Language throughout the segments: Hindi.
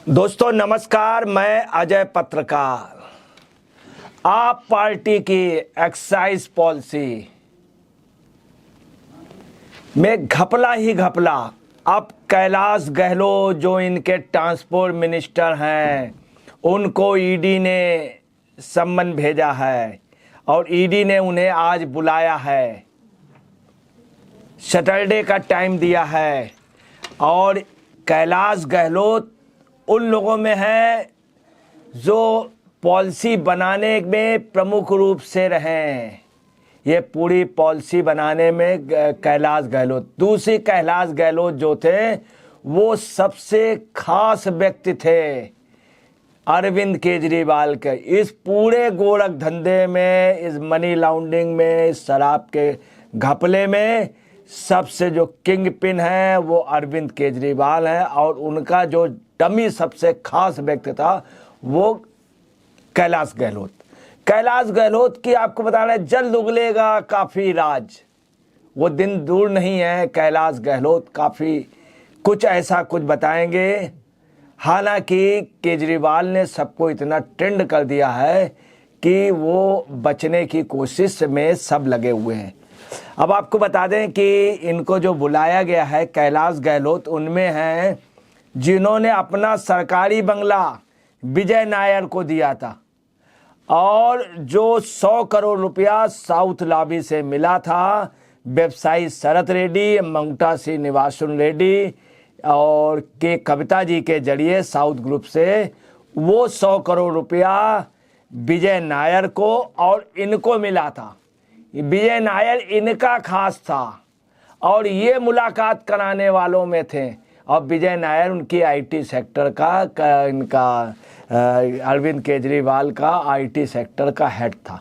दोस्तों नमस्कार, मैं अजय पत्रकार। आप पार्टी की एक्साइज पॉलिसी में घपला ही घपला। अब कैलाश गहलोत जो इनके ट्रांसपोर्ट मिनिस्टर हैं, उनको ईडी ने सम्मन भेजा है और ईडी ने उन्हें आज बुलाया है, सैटरडे का टाइम दिया है। और कैलाश गहलोत उन लोगों में है जो पॉलिसी बनाने में प्रमुख रूप से रहे। ये पूरी पॉलिसी बनाने में कैलाश गहलोत, दूसरी कैलाश गहलोत जो थे वो सबसे खास व्यक्ति थे अरविंद केजरीवाल के। इस पूरे गोरख धंधे में, इस मनी लॉन्ड्रिंग में, इस शराब के घपले में सबसे जो किंग पिन है वो अरविंद केजरीवाल है। और उनका जो डमी सबसे खास व्यक्ति था वो कैलाश गहलोत। कैलाश गहलोत की आपको बता रहे, जल्द उगलेगा काफ़ी राज, वो दिन दूर नहीं है। कैलाश गहलोत काफ़ी कुछ ऐसा कुछ बताएंगे। हालांकि केजरीवाल ने सबको इतना ट्रेंड कर दिया है कि वो बचने की कोशिश में सब लगे हुए हैं। अब आपको बता दें कि इनको जो बुलाया गया है कैलाश गहलोत, उनमें हैं जिन्होंने अपना सरकारी बंगला विजय नायर को दिया था और जो 100 करोड़ रुपया साउथ लॉबी से मिला था, व्यवसायी शरत रेड्डी, मंगता श्रीनिवासन रेड्डी और के कविता जी के जरिए साउथ ग्रुप से वो 100 करोड़ रुपया विजय नायर को और इनको मिला था। विजय नायर इनका खास था और ये मुलाकात कराने वालों में थे। और विजय नायर उनकी आईटी सेक्टर का इनका अरविंद केजरीवाल का आईटी सेक्टर का हेड था।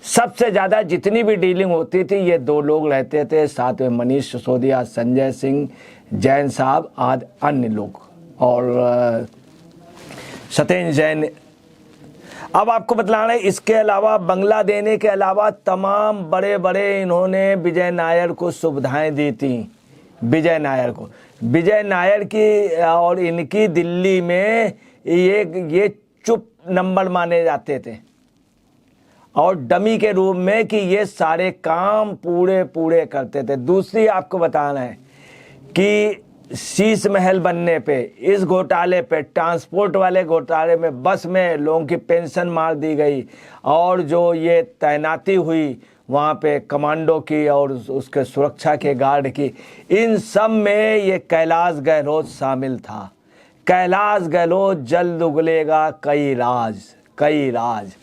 सबसे ज़्यादा जितनी भी डीलिंग होती थी ये दो लोग रहते थे, साथ में मनीष सिसोदिया, संजय सिंह, जैन साहब आदि अन्य लोग और सत्येंद्र जैन। अब आपको बतला रहे, इसके अलावा बंगला देने के अलावा तमाम बड़े बड़े इन्होंने विजय नायर को सुविधाएं दी थी। विजय नायर की और इनकी दिल्ली में ये चुप नंबर माने जाते थे और डमी के रूप में कि ये सारे काम पूरे करते थे। दूसरी आपको बताना है कि शीश महल बनने पे, इस घोटाले पे, ट्रांसपोर्ट वाले घोटाले में बस में लोगों की पेंशन मार दी गई और जो ये तैनाती हुई वहाँ पे कमांडो की और उसके सुरक्षा के गार्ड की, इन सब में ये कैलाश गहलोत शामिल था। कैलाश गहलोत जल्द उगलेगा कई राज।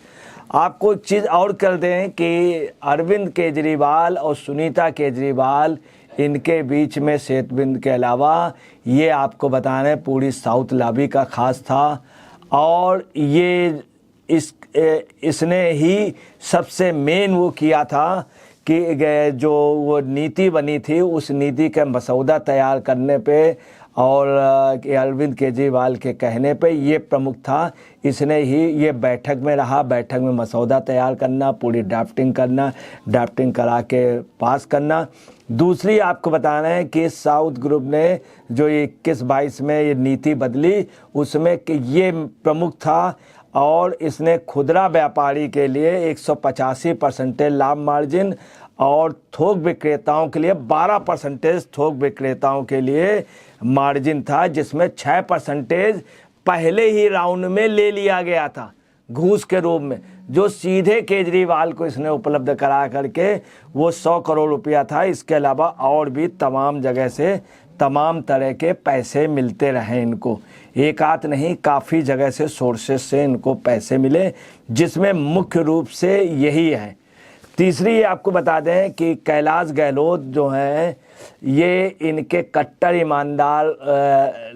आपको एक चीज़ और कर दें कि अरविंद केजरीवाल और सुनीता केजरीवाल, इनके बीच में सेतुबंद के अलावा ये आपको बताना है पूरी साउथ लॉबी का खास था। और ये इसने ही सबसे मेन वो किया था कि जो वो नीति बनी थी उस नीति का मसौदा तैयार करने पे और अरविंद केजरीवाल के कहने पे ये प्रमुख था। इसने ही ये बैठक में रहा, बैठक में मसौदा तैयार करना, पूरी ड्राफ्टिंग करना, ड्राफ्टिंग करा के पास करना। दूसरी आपको बताना है कि साउथ ग्रुप ने जो 21-22 में ये नीति बदली उसमें कि ये प्रमुख था और इसने खुदरा व्यापारी के लिए 185% लाभ मार्जिन और थोक विक्रेताओं के लिए 12% थोक विक्रेताओं के लिए मार्जिन था, जिसमें 6% पहले ही राउंड में ले लिया गया था घूस के रूप में, जो सीधे केजरीवाल को इसने उपलब्ध करा करके वो 100 करोड़ रुपया था। इसके अलावा और भी तमाम जगह से तमाम तरह के पैसे मिलते रहे इनको, एक आध नहीं काफ़ी जगह से सोर्सेस से इनको पैसे मिले, जिसमें मुख्य रूप से यही है। तीसरी आपको बता दें कि कैलाश गहलोत जो हैं ये इनके कट्टर ईमानदार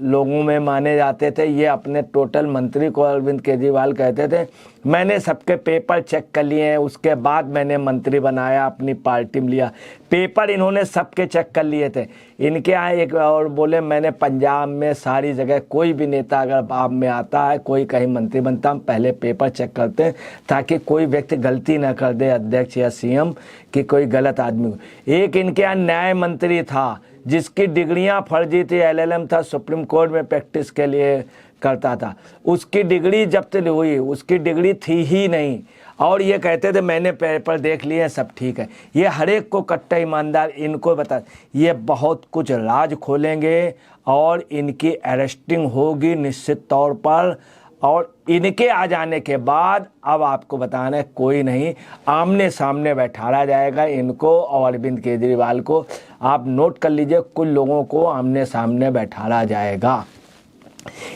लोगों में माने जाते थे। ये अपने टोटल मंत्री को अरविंद केजरीवाल कहते थे मैंने सबके पेपर चेक कर लिए हैं, उसके बाद मैंने मंत्री बनाया, अपनी पार्टी में लिया। पेपर इन्होंने सबके चेक कर लिए थे। इनके यहाँ एक और बोले मैंने पंजाब में सारी जगह कोई भी नेता अगर आप में आता है, कोई कहीं मंत्री बनता, हम पहले पेपर चेक करते हैं ताकि कोई व्यक्ति गलती ना कर दे, अध्यक्ष या सीएम, कि कोई गलत आदमी को। एक इनके यहाँ न्याय मंत्री था जिसकी डिग्रियां फर्जी थी, एलएलएम था, सुप्रीम कोर्ट में प्रैक्टिस के लिए करता था, उसकी डिग्री जब्त हुई, उसकी डिग्री थी ही नहीं, और ये कहते थे मैंने पेपर देख लिए हैं सब ठीक है। ये हर एक को कट्टा ईमानदार इनको बता, ये बहुत कुछ राज खोलेंगे और इनकी अरेस्टिंग होगी निश्चित तौर पर। और इनके आ जाने के बाद अब आपको बताना है कोई नहीं, आमने सामने बैठाया जाएगा इनको और अरविंद केजरीवाल को। आप नोट कर लीजिए, कुछ लोगों को आमने सामने बैठाया जाएगा।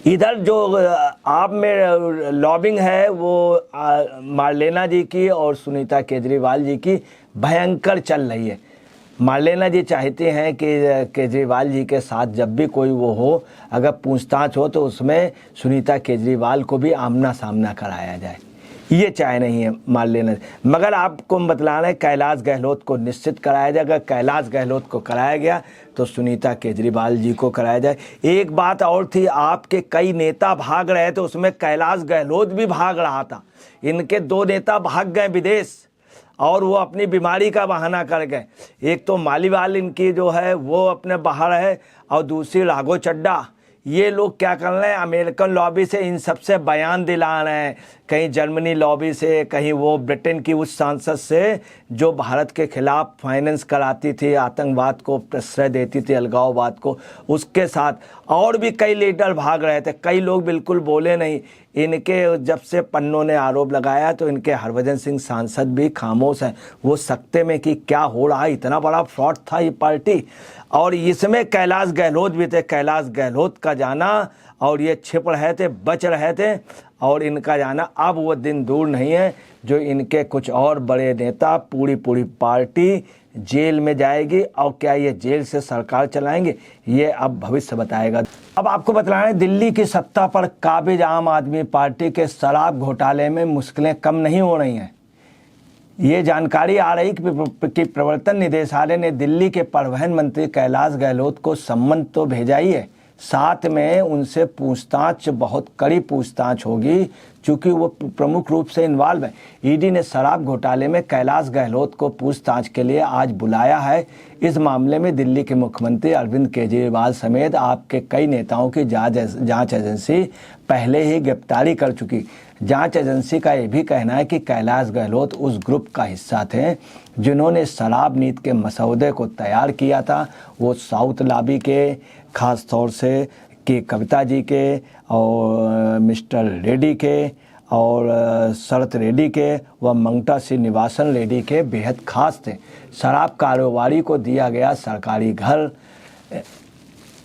इधर जो आप में लॉबिंग है वो मार्लेना जी की और सुनीता केजरीवाल जी की भयंकर चल रही है। मार्लेना जी चाहती हैं कि केजरीवाल जी के साथ जब भी कोई वो हो, अगर पूछताछ हो तो उसमें सुनीता केजरीवाल को भी आमना सामना कराया जाए, ये चाहे नहीं है मार्लेना। मगर आपको बतलाना है कैलाश गहलोत को निश्चित कराया जाएगा। कैलाश गहलोत को कराया गया तो सुनीता केजरीवाल जी को कराया जाए। एक बात और थी, आपके कई नेता भाग रहे थे, उसमें कैलाश गहलोत भी भाग रहा था। इनके 2 नेता भाग गए विदेश और वो अपनी बीमारी का बहाना कर गए। एक तो मालीवाल इनकी जो है वो अपने बाहर है और दूसरी राघव चड्ढा। ये लोग क्या कर रहे हैं, अमेरिकन लॉबी से इन सबसे बयान दिला रहे हैं, कहीं जर्मनी लॉबी से, कहीं वो ब्रिटेन की उस सांसद से जो भारत के खिलाफ फाइनेंस कराती थी, आतंकवाद को प्रश्रय देती थी, अलगाववाद को, उसके साथ। और भी कई लीडर भाग रहे थे, कई लोग बिल्कुल बोले नहीं। इनके जब से पन्नों ने आरोप लगाया तो इनके हरभजन सिंह सांसद भी खामोश हैं, वो सकते में कि क्या हो रहा है, इतना बड़ा फ्रॉड था ये पार्टी। और इसमें कैलाश गहलोत भी थे। कैलाश गहलोत का जाना और ये छिप रहे थे, बच रहे थे, और इनका जाना अब वो दिन दूर नहीं है जो इनके कुछ और बड़े नेता, पूरी पार्टी जेल में जाएगी। और क्या ये जेल से सरकार चलाएंगे, ये अब भविष्य बताएगा। अब आपको बताना है, दिल्ली की सत्ता पर काबिज आम आदमी पार्टी के शराब घोटाले में मुश्किलें कम नहीं हो रही हैं। ये जानकारी आ रही कि प्रवर्तन निदेशालय ने दिल्ली के परिवहन मंत्री कैलाश गहलोत को सम्मन तो भेजा ही है, साथ में उनसे पूछताछ, बहुत कड़ी पूछताछ होगी, चूँकि वो प्रमुख रूप से इन्वॉल्व है। ईडी ने शराब घोटाले में कैलाश गहलोत को पूछताछ के लिए आज बुलाया है। इस मामले में दिल्ली के मुख्यमंत्री अरविंद केजरीवाल समेत आपके कई नेताओं की जांच एजेंसी पहले ही गिरफ्तारी कर चुकी। जांच एजेंसी का यह भी कहना है कि कैलाश गहलोत उस ग्रुप का हिस्सा थे जिन्होंने शराब नीति के मसौदे को तैयार किया था। वो साउथ लॉबी के, खास तौर से कि कविता जी के और मिस्टर रेड्डी के और शरत रेड्डी के व मंगता श्रीनिवासन रेड्डी के बेहद खास थे। शराब कारोबारी को दिया गया सरकारी घर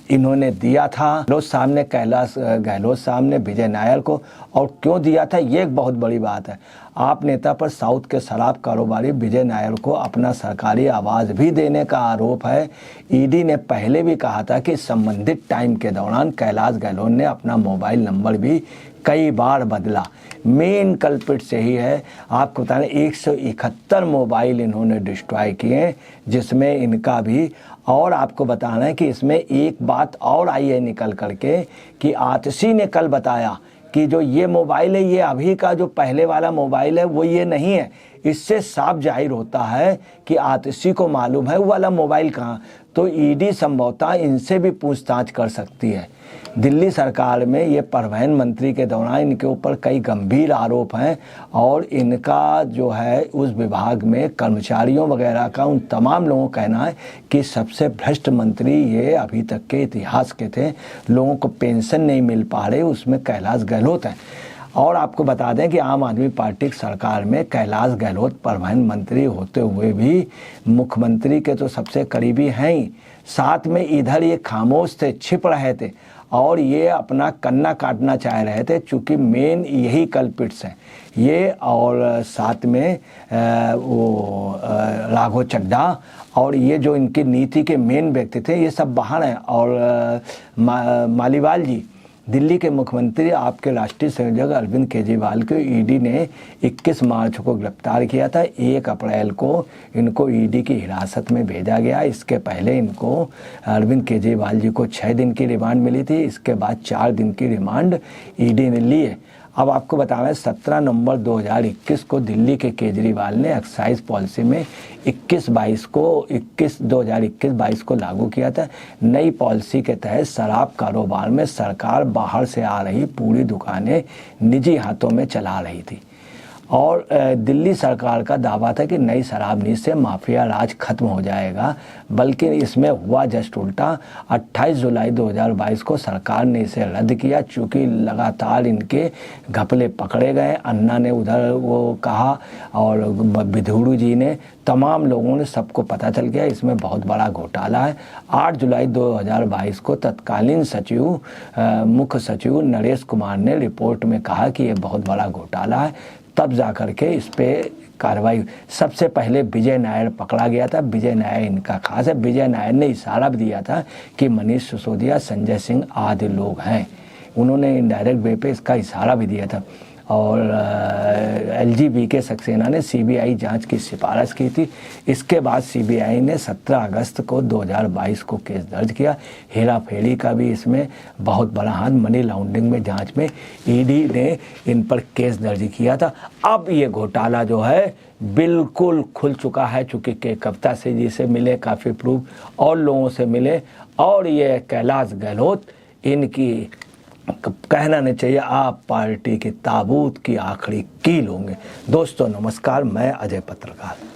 इन्होंने दिया था। गहलोत साहब ने, कैलाश गहलोत साहब ने विजय नायर को, और क्यों दिया था ये एक बहुत बड़ी बात है। आप नेता पर साउथ के शराब कारोबारी विजय नायर को अपना सरकारी आवास भी देने का आरोप है। ईडी ने पहले भी कहा था कि संबंधित टाइम के दौरान कैलाश गहलोत ने अपना मोबाइल नंबर भी कई बार बदला। मेन कल्पिट से ही है। आपको बता दें 171 मोबाइल इन्होंने डिस्ट्रॉय किए, जिसमें इनका भी। और आपको बताना है कि इसमें एक बात और आई है निकल करके कि आतिशी ने कल बताया कि जो ये मोबाइल है, ये अभी का जो पहले वाला मोबाइल है वो ये नहीं है। इससे साफ जाहिर होता है कि आतिशी को मालूम है वो वाला मोबाइल कहाँ। तो ईडी संभवतः इनसे भी पूछताछ कर सकती है। दिल्ली सरकार में ये परिवहन मंत्री के दौरान इनके ऊपर कई गंभीर आरोप हैं और इनका जो है उस विभाग में कर्मचारियों वगैरह का, उन तमाम लोगों का कहना है कि सबसे भ्रष्ट मंत्री ये अभी तक के इतिहास के थे। लोगों को पेंशन नहीं मिल पा रहे, उसमें कैलाश गहलोत हैं। और आपको बता दें कि आम आदमी पार्टी की सरकार में कैलाश गहलोत परिवहन मंत्री होते हुए भी मुख्यमंत्री के तो सबसे करीबी हैं ही, साथ में इधर ये खामोश थे, छिप रहे थे और ये अपना कन्ना काटना चाह रहे थे, चूँकि मेन यही कल्पिट्स हैं ये। और साथ में वो राघव चड्ढा और ये जो इनकी नीति के मेन व्यक्ति थे, ये सब बाहर हैं। और मालीवाल जी, दिल्ली के मुख्यमंत्री आपके राष्ट्रीय संयोजक अरविंद केजरीवाल को ईडी ने 21 मार्च को गिरफ्तार किया था। 1 अप्रैल को इनको ईडी की हिरासत में भेजा गया। इसके पहले इनको अरविंद केजरीवाल जी को 6 दिन की रिमांड मिली थी। इसके बाद 4 दिन की रिमांड ईडी ने ली है। अब आपको बताना है 17 नवंबर 2021 को दिल्ली के केजरीवाल ने एक्साइज पॉलिसी में 2021-22 को लागू किया था। नई पॉलिसी के तहत शराब कारोबार में सरकार बाहर से आ रही पूरी दुकानें निजी हाथों में चला रही थी और दिल्ली सरकार का दावा था कि नई शराब नीति से माफिया राज खत्म हो जाएगा, बल्कि इसमें हुआ जस्ट उल्टा। 28 जुलाई 2022 को सरकार ने इसे रद्द किया चूँकि लगातार इनके घपले पकड़े गए। अन्ना ने उधर वो कहा और विधुड़ू जी ने, तमाम लोगों ने, सबको पता चल गया इसमें बहुत बड़ा घोटाला है। 8 जुलाई 2022 को तत्कालीन सचिव मुख्य सचिव नरेश कुमार ने रिपोर्ट में कहा कि ये बहुत बड़ा घोटाला है, तब जाकर के इस पे कार्रवाई। सबसे पहले विजय नायर पकड़ा गया था। विजय नायर इनका खास है। विजय नायर ने इशारा भी दिया था कि मनीष सिसोदिया, संजय सिंह आदि लोग हैं। उन्होंने इनडायरेक्ट वे पे इसका इशारा भी दिया था और LGBK सक्सेना ने सीबीआई जांच की सिफारिश की थी। इसके बाद सीबीआई ने 17 अगस्त को 2022 को केस दर्ज किया। हेरा फेरी का भी इसमें बहुत बड़ा हाथ, मनी लॉन्ड्रिंग में जांच में ईडी ने इन पर केस दर्ज किया था। अब ये घोटाला जो है बिल्कुल खुल चुका है, चूँकि के कविता से जी से मिले काफ़ी प्रूफ और लोगों से मिले और ये कैलाश गहलोत, इनकी कहना नहीं चाहिए, आप पार्टी के ताबूत की आखिरी कील होंगे। दोस्तों नमस्कार, मैं अजय पत्रकार।